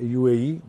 UAE,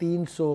300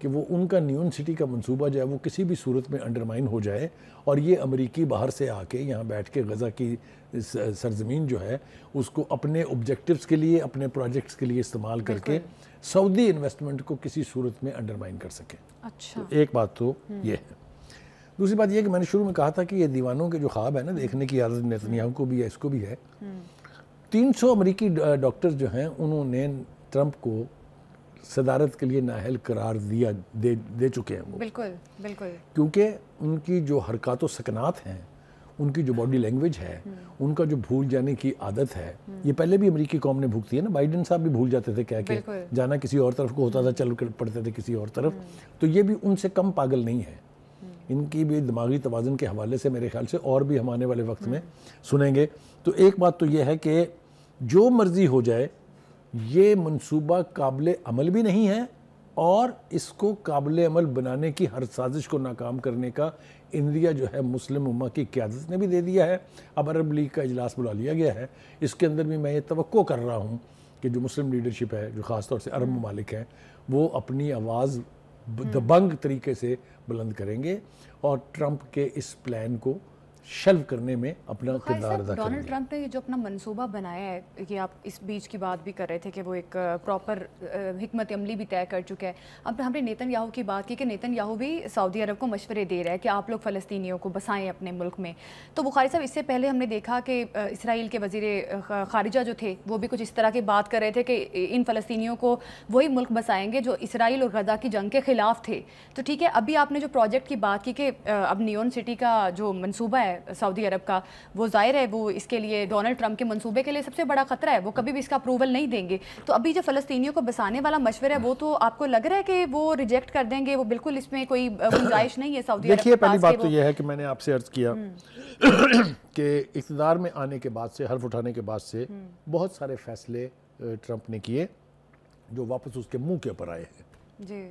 کہ وہ ان کا نیون سٹی کا منصوبہ جو ہے وہ کسی بھی صورت میں انڈرمائن ہو جائے اور یہ امریکی باہر سے آ کے یہاں بیٹھ کے غزہ کی سرزمین جو ہے اس کو اپنے آبجیکٹیوز کے لیے اپنے پروجیکٹس کے لیے استعمال کر کے سعودی انویسٹمنٹ کو کسی صورت میں انڈرمائن کر سکیں. اچھا ایک بات تو یہ ہے. دوسری بات یہ کہ میں نے شروع میں کہا تھا کہ یہ دیوانوں کے جو خواب ہے نا دیکھنے کی عادت نیتنیاہو کو بھی ہے, اس کو بھی ہے. 300 امریکی ڈاکٹر جو ہیں انہوں نے ٹرمپ کو صدارت کے لیے نااہل قرار دے چکے ہیں وہ. بالکل بالکل. کیونکہ ان کی جو حرکات و سکنات ہیں, ان کی جو باڈی لینگویج ہے, ان کا جو بھول جانے کی عادت ہے, یہ پہلے بھی امریکی قوم نے بھگتی ہے نا. بائیڈن صاحب بھی بھول جاتے تھے کیا کہ جانا کسی اور طرف کو ہوتا تھا, چل کر پڑتے تھے کسی اور طرف. تو یہ بھی ان سے کم پاگل نہیں ہے. ان کی بھی دماغی توازن کے حوالے سے میرے خیال سے اور بھی ہم آنے والے وقت میں سنیں گے. تو ایک بات تو یہ ہے کہ جو مرضی ہو جائے یہ منصوبہ قابل عمل بھی نہیں ہے, اور اس کو قابل عمل بنانے کی ہر سازش کو ناکام کرنے کا اندیا جو ہے مسلم امہ کی قیادت نے بھی دے دیا ہے. اب عرب لیگ کا اجلاس بلا لیا گیا ہے, اس کے اندر بھی میں یہ توقع کر رہا ہوں کہ جو مسلم لیڈرشپ ہے, جو خاص طور سے عرب ممالک ہیں, وہ اپنی آواز دبنگ طریقے سے بلند کریں گے اور ٹرمپ کے اس پلان کو شلو کرنے میں اپنا کردار ادا کریں گے. ڈونلڈ ٹرمپ نے جو اپنا منصوبہ بنایا ہے, کہ آپ اس بیچ کی بات بھی کر رہے تھے کہ وہ ایک پراپر حکمت عملی بھی طے کر چکا ہے. اب ہم نے نیتن یاہو کی بات کی کہ نیتن یاہو بھی سعودی عرب کو مشورے دے رہا ہے کہ آپ لوگ فلسطینیوں کو بسائیں اپنے ملک میں. تو بخاری صاحب اس سے پہلے ہم نے دیکھا کہ اسرائیل کے وزیر خارجہ جو تھے وہ بھی کچھ اس طرح کی بات کر رہے تھے کہ ان فلسطینیوں کو وہی ملک بسائیں گے جو اسرائیل اور غزہ کی جنگ کے خلاف تھے. تو ٹھیک ہے, ابھی آپ نے جو پروجیکٹ کی بات کی کہ اب نیون سٹی کا جو منصوبہ ہے سعودی عرب کا, وہ ظاہر ہے وہ اس کے لیے ڈونلڈ ٹرمپ کے منصوبے کے لیے سب سے بڑا خطرہ ہے, وہ کبھی بھی اس کا اپروول نہیں دیں گے. تو ابھی جو فلسطینیوں کو بسانے والا مشورہ ہے وہ تو آپ کو لگ رہا ہے کہ وہ ریجیکٹ کر دیں گے, وہ بالکل اس میں کوئی گنجائش نہیں ہے سعودی عرب کے پاس؟ پہلی بات تو یہ ہے کہ میں نے آپ سے عرض کیا کہ اقتدار میں آنے کے بعد سے, حلف اٹھانے کے بعد سے بہت سارے فیصلے ٹرمپ نے کیے جو واپس اس کے منہ کے اوپر آئے ہیں. جی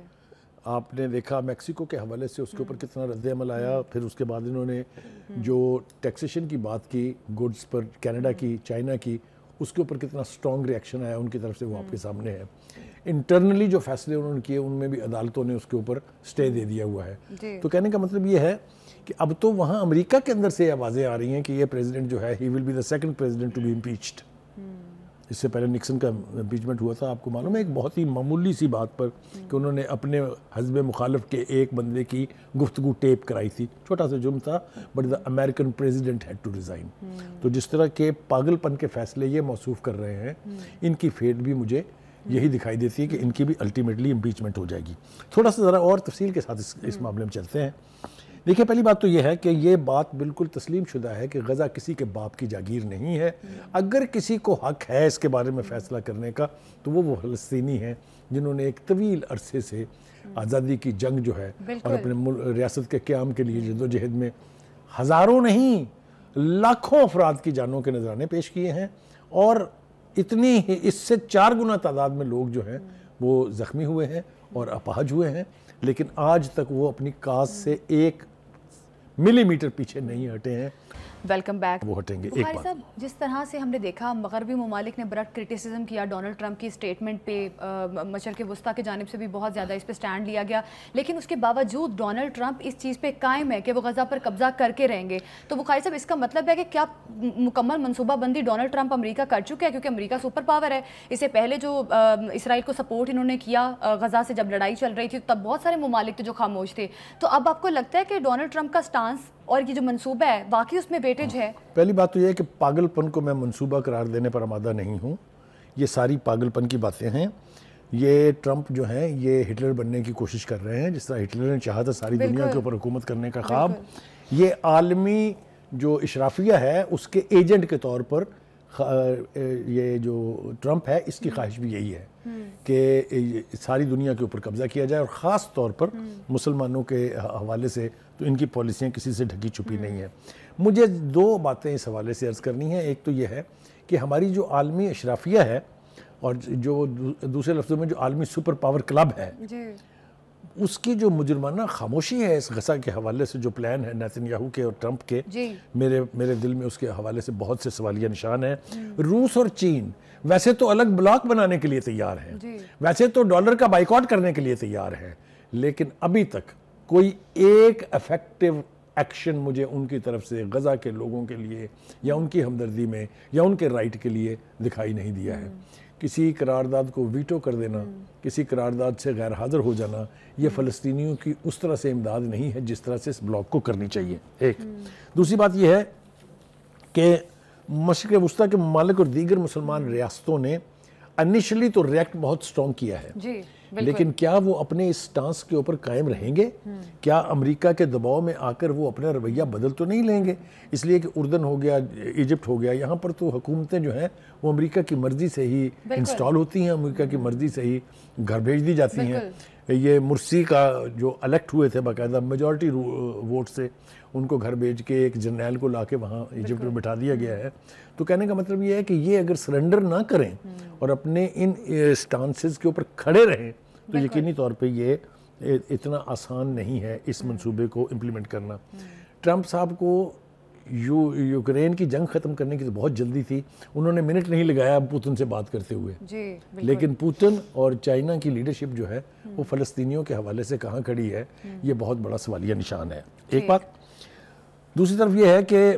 آپ نے دیکھا میکسیکو کے حوالے سے اس کے اوپر کتنا رد عمل آیا. پھر اس کے بعد انہوں نے جو ٹیکسیشن کی بات کی گوڈز پر, کینیڈا کی, چائنا کی, اس کے اوپر کتنا سٹرونگ ریئیکشن آیا ان کی طرف سے, وہ آپ کے سامنے ہے. انٹرنلی جو فیصلے انہوں نے کیے ان میں بھی عدالتوں نے اس کے اوپر سٹے دے دیا ہوا ہے. تو کہنے کا مطلب یہ ہے کہ اب تو وہاں امریکہ کے اندر سے آوازیں آ رہی ہیں کہ یہ پریزیڈنٹ جو ہے he will be the second president to be impeached. اس سے پہلے نکسن کا امپیچمنٹ ہوا تھا, آپ کو معلوم ہے, ایک بہت ہی معمولی سی بات پر کہ انہوں نے اپنے حزب مخالف کے ایک بندے کی گفتگو ٹیپ کرائی تھی. چھوٹا سا جرم تھا, but the American president had to resign. تو جس طرح کے پاگل پن کے فیصلے یہ موصوف کر رہے ہیں, ان کی فیٹ بھی مجھے یہی دکھائی دیتی ہے کہ ان کی بھی الٹیمیٹلی امپیچمنٹ ہو جائے گی. تھوڑا سا ذرا اور تفصیل کے ساتھ اس معاملے میں چلتے ہیں. دیکھیں, پہلی بات تو یہ ہے کہ یہ بات بالکل تسلیم شدہ ہے کہ غزہ کسی کے باپ کی جاگیر نہیں ہے. اگر کسی کو حق ہے اس کے بارے میں فیصلہ کرنے کا تو وہ فلسطینی ہیں جنہوں نے ایک طویل عرصے سے آزادی کی جنگ جو ہے اور اپنے ریاست کے قیام کے لیے جدوجہد میں ہزاروں نہیں لاکھوں افراد کی جانوں کے نذرانے پیش کیے ہیں, اور اتنی اس سے 4 گنا تعداد میں لوگ جو ہیں وہ زخمی ہوئے ہیں اور اپاہج ہوئے ہیں, لیکن آج تک وہ اپنی کاز سے 1 ملی میٹر پیچھے نہیں ہٹے ہیں. Welcome back. وہ ہٹیں گے. بخاری صاحب, جس طرح سے ہم نے دیکھا مغربی ممالک نے بڑا کرٹیسزم کیا ڈونلڈ ٹرمپ کی اسٹیٹمنٹ پہ, مشرق وسطیٰ کی جانب سے بھی بہت زیادہ اس پہ سٹینڈ لیا گیا, لیکن اس کے باوجود ڈونلڈ ٹرمپ اس چیز پہ قائم ہے کہ وہ غزہ پر قبضہ کر کے رہیں گے. تو بخاری صاحب, اس کا مطلب ہے کہ کیا مکمل منصوبہ بندی ڈونلڈ ٹرمپ امریکہ کر چکا ہے, کیونکہ امریکہ سپر پاور ہے. اس سے پہلے جو اسرائیل کو سپورٹ انہوں نے کیا غزہ سے جب لڑائی چل رہی تھی, تب بہت سارے ممالک تھے جو خاموش تھے. تو اب آپ کو لگتا ہے کہ ڈونلڈ ٹرمپ کا سٹانس اور یہ جو منصوبہ ہے واقعی اس میں ویٹیج ہے؟ پہلی بات تو یہ ہے کہ پاگل پن کو میں منصوبہ قرار دینے پر آمادہ نہیں ہوں. یہ ساری پاگل پن کی باتیں ہیں. یہ ٹرمپ جو ہیں یہ ہٹلر بننے کی کوشش کر رہے ہیں, جس طرح ہٹلر نے چاہا تھا ساری دنیا کے اوپر حکومت کرنے کا خواب. یہ عالمی جو اشرافیہ ہے اس کے ایجنٹ کے طور پر یہ جو ٹرمپ ہے اس کی خواہش بھی یہی ہے کہ ساری دنیا کے اوپر قبضہ کیا جائے, اور خاص طور پر مسلمانوں کے حوالے سے تو ان کی پالیسیاں کسی سے ڈھکی چھپی نہیں ہیں. مجھے 2 باتیں اس حوالے سے عرض کرنی ہیں. ایک تو یہ ہے کہ ہماری جو عالمی اشرافیہ ہے اور جو دوسرے لفظوں میں جو عالمی سپر پاور کلب ہے, اس کی جو مجرمانہ خاموشی ہے اس غزہ کے حوالے سے, جو پلان ہے نیتن یاہو کے اور ٹرمپ کے, میرے دل میں اس کے حوالے سے بہت سے سوالیہ نشان ہیں. روس اور چین ویسے تو الگ بلاک بنانے کے لیے تیار ہیں, ویسے تو ڈالر کا بائیکاٹ کرنے کے لیے تیار ہیں, لیکن ابھی تک کوئی ایک افیکٹو ایکشن مجھے ان کی طرف سے غزہ کے لوگوں کے لیے یا ان کی ہمدردی میں یا ان کے رائٹ کے لیے دکھائی نہیں دیا ہے. کسی قرارداد کو ویٹو کر دینا, کسی قرارداد سے غیر حاضر ہو جانا, یہ فلسطینیوں کی اس طرح سے امداد نہیں ہے جس طرح سے اس بلاک کو کرنی چاہیے. ایک دوسری بات یہ ہے کہ مشرق وسطیٰ کے ممالک اور دیگر مسلمان ریاستوں نے انیشلی تو ریئیکٹ بہت سٹرونگ کیا ہے, لیکن کیا وہ اپنے اس سٹانس کے اوپر قائم رہیں گے؟ کیا امریکہ کے دباؤ میں آ کر وہ اپنا رویہ بدل تو نہیں لیں گے؟ اس لیے کہ اردن ہو گیا, ایجپٹ ہو گیا, یہاں پر تو حکومتیں جو ہیں وہ امریکہ کی مرضی سے ہی انسٹال ہوتی ہیں, امریکہ کی مرضی سے ہی گھر بھیج دی جاتی ہیں. یہ مرسی کا جو الیکٹ ہوئے تھے باقاعدہ میجورٹی ووٹ سے, ان کو گھر بھیج کے ایک جرنیل کو لا کے وہاں ایجپٹ میں بٹھا دیا گیا ہے. تو کہنے کا مطلب یہ ہے کہ یہ اگر سرنڈر نہ کریں اور اپنے ان سٹانسز کے اوپر کھڑے رہیں تو یقینی طور پہ یہ اتنا آسان نہیں ہے اس منصوبے کو امپلیمنٹ کرنا. ٹرمپ صاحب کو یوکرین کی جنگ ختم کرنے کی تو بہت جلدی تھی, انہوں نے منٹ نہیں لگایا پوتن سے بات کرتے ہوئے, لیکن پوتن اور چائنا کی لیڈرشپ جو ہے وہ فلسطینیوں کے حوالے سے کہاں کھڑی ہے, یہ بہت بڑا سوالیہ نشان ہے. ایک بات. دوسری طرف یہ ہے کہ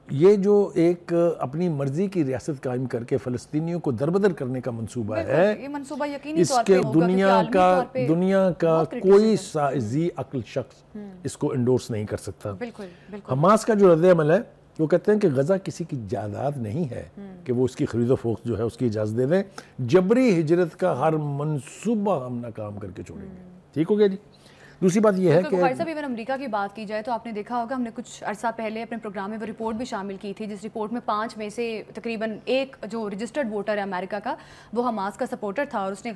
یہ جو ایک اپنی مرضی کی ریاست قائم کر کے فلسطینیوں کو دربدر کرنے کا منصوبہ ہے, اس کے دنیا کا کوئی ذی عقل شخص اس کو انڈورس نہیں کر سکتا. حماس کا جو رد عمل ہے وہ کہتے ہیں کہ غزہ کسی کی جائیداد نہیں ہے کہ وہ اس کی خرید و فروخت جو ہے اس کی اجازت دے دیں, جبری ہجرت کا ہر منصوبہ ہم ناکام کر کے چھوڑیں گے. ٹھیک ہو گیا جی. دوسری بات یہ ہے کہ بخاری صاحب, ایون امریکہ کی بات کی جائے تو آپ نے دیکھا ہوگا, ہم نے کچھ عرصہ پہلے اپنے پروگرام میں وہ رپورٹ بھی شامل کی تھی, جس رپورٹ میں 5 میں سے تقریباً ایک جو رجسٹرڈ ووٹر ہے امریکہ کا وہ حماس کا سپورٹر تھا, اور اس نے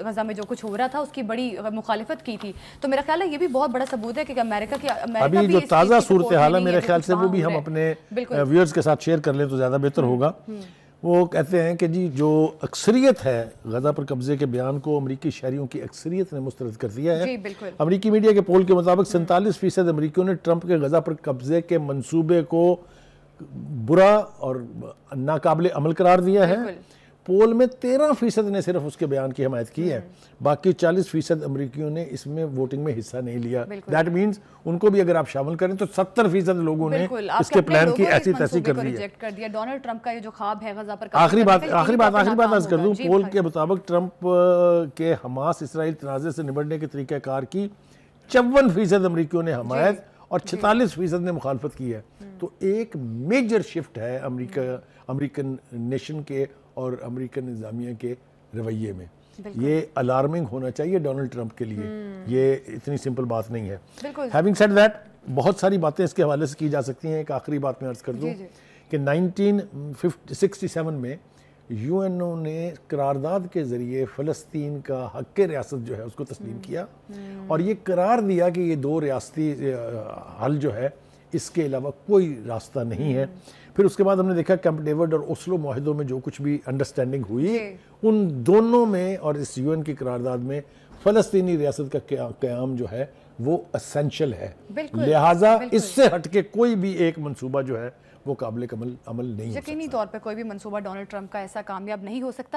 غزہ میں جو کچھ ہو رہا تھا اس کی بڑی مخالفت کی تھی. تو میرا خیال ہے یہ بھی بہت بڑا ثبوت ہے کہ امریکہ کی ابھی جو تازہ صورتحال ہے میرے خیال سے وہ بھی ہم اپنے ویورز کے ساتھ شیئر کر لیں تو زیادہ بہتر ہوگا. وہ کہتے ہیں کہ جی جو اکثریت ہے غزہ پر قبضے کے بیان کو امریکی شہریوں کی اکثریت نے مسترد کر دیا ہے. امریکی میڈیا کے پول کے مطابق 47% امریکیوں نے ٹرمپ کے غزہ پر قبضے کے منصوبے کو برا اور ناقابل عمل قرار دیا ہے. پول میں 13% نے صرف اس کے بیان کی حمایت کی ہے, باقی 40% امریکیوں نے اس میں ووٹنگ میں حصہ نہیں لیا. دیٹ مینز ان کو بھی اگر آپ شامل کریں تو 70% لوگوں نے اس کے پلان کی ایسی تیسی کر دی ہے. ڈونلڈ ٹرمپ کا یہ جو خواب ہے غزہ پر آخری بات عرض کر دوں, پول کے مطابق ٹرمپ کے حماس اسرائیل تنازع سے نمٹنے کے طریقہ کار کی 54% امریکیوں نے حمایت اور 46% نے مخالفت کی ہے. تو ایک میجر شفٹ ہے امریکن نیشن کے اور امریکن انتظامیہ کے رویے میں. یہ الارمنگ ہونا چاہیے ڈونلڈ ٹرمپ کے لیے, یہ اتنی سمپل بات نہیں ہے. ہیونگ سیڈ دیٹ, بہت ساری باتیں اس کے حوالے سے کی جا سکتی ہیں. ایک آخری بات میں عرض کر دوں کہ 1967 میں یو این او نے قرارداد کے ذریعے فلسطین کا حق ریاست جو ہے اس کو تسلیم کیا, اور یہ قرار دیا کہ یہ 2 ریاستی حل جو ہے اس کے علاوہ کوئی راستہ نہیں ہے. پھر اس کے بعد ہم نے دیکھا کیمپ ڈیوڈ اور اوسلو معاہدوں میں جو کچھ بھی انڈرسٹینڈنگ ہوئی ان دونوں میں اور اس یو این کی قرارداد میں فلسطینی ریاست کا قیام جو ہے وہ اسینشل ہے. لہٰذا اس سے ہٹ کے کوئی بھی ایک منصوبہ جو ہے وہ قابل عمل نہیں ہو سکتا. یقینی طور پہ کوئی بھی منصوبہ ڈونلڈ ٹرمپ کا ایسا کامیاب نہیں ہو سکتا.